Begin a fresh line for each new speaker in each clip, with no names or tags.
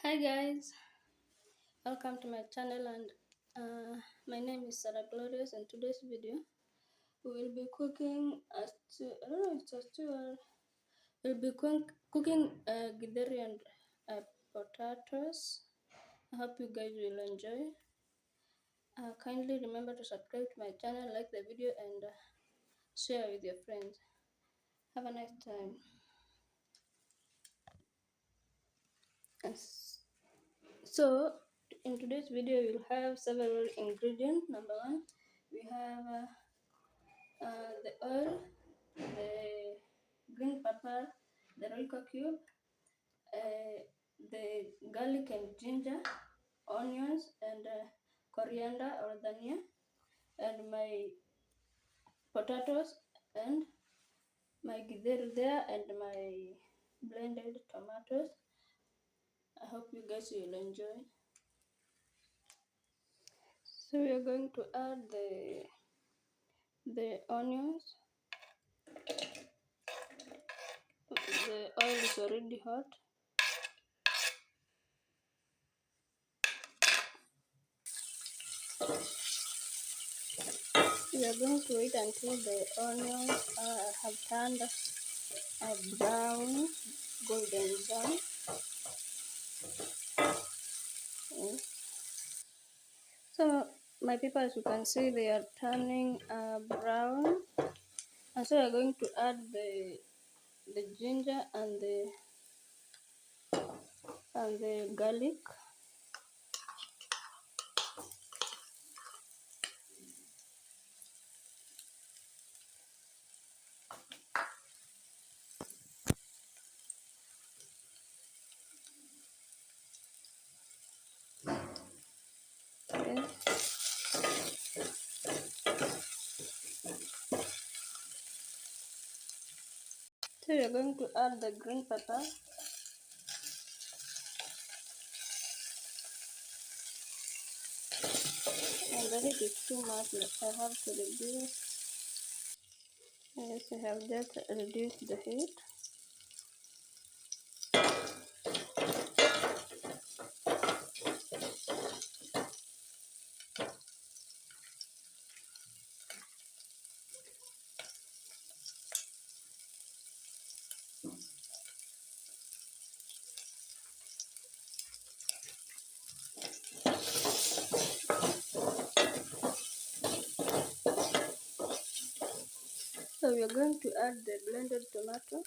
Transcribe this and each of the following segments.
Hi guys, welcome to my channel and my name is Sarah Glorious. In today's video we will be cooking a stew. I don't know if it's a stew or we'll be cooking githeri and potatoes. I hope you guys will enjoy. Kindly remember to subscribe to my channel, like the video and share with your friends. Have a nice time. So in today's video you'll have several ingredients. Number one, we have the oil, the green pepper, the royco cube, the garlic and ginger, onions and coriander or dhania, and my potatoes and my githeri there and my blended tomatoes. I hope you guys will enjoy. So we are going to add the onions. The oil is already hot. We are going to wait until the onions have turned brown, golden brown. So my people, as you can see, they are turning brown, and so we are going to add the ginger and the garlic. Okay. So we are going to add the green pepper. And then it is too much, I have to reduce. Yes, I have just reduced the heat. So we are going to add the blended tomato.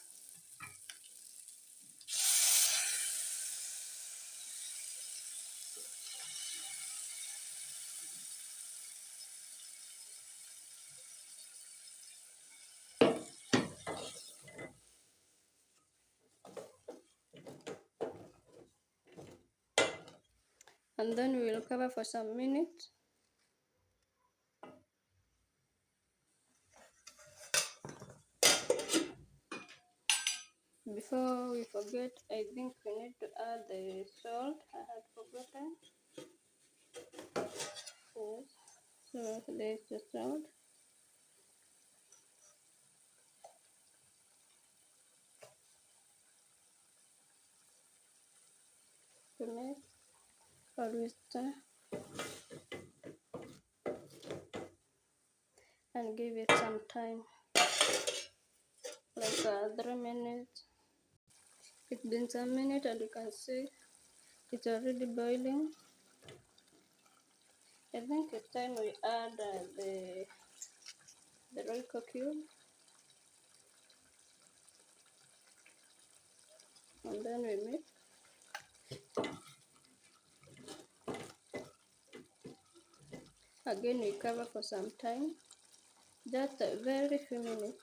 And then we will cover for some minutes. Before we forget, I think we need to add the salt. I had forgotten. Yes. So there's the salt. To make always stir and give it some time, like 3 minutes. It's been some minutes and you can see it's already boiling. I think it's time we add the royco cube, and then we mix. Again, we cover for some time, just a very few minutes.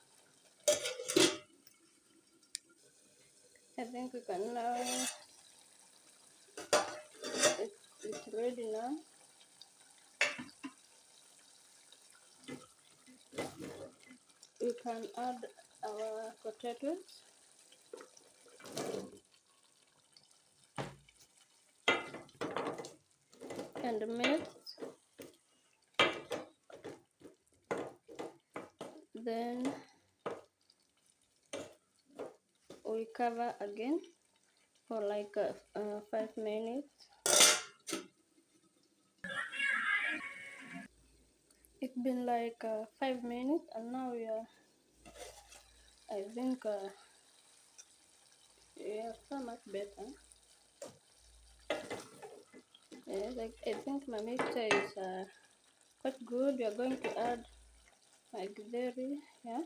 I think we can now. It's ready now. We can add our potatoes. And mix. Then we cover again for like 5 minutes. It's been like 5 minutes, and now we are, I think, yeah, so much better. Yes, I think my mixture is quite good. We are going to add my GITHERI, yeah.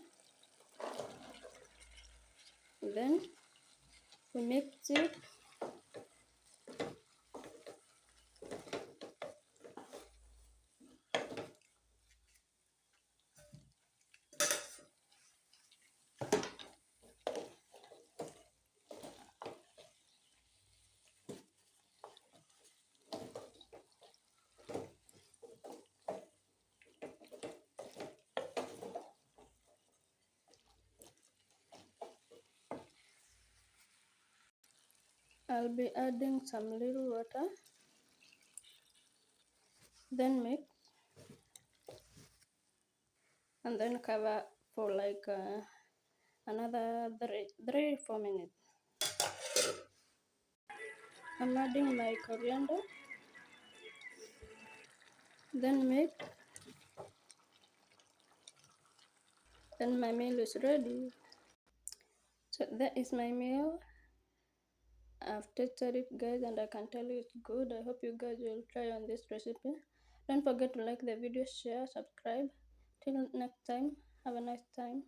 Then we mix it. I'll be adding some little water, then mix, and then cover for like another 3-4 minutes. I'm adding my coriander, then mix, then my meal is ready. So that is my meal. I've tasted it, guys, and I can tell you it's good. I hope you guys will try on this recipe. Don't forget to like the video, share, subscribe. Till next time, have a nice time.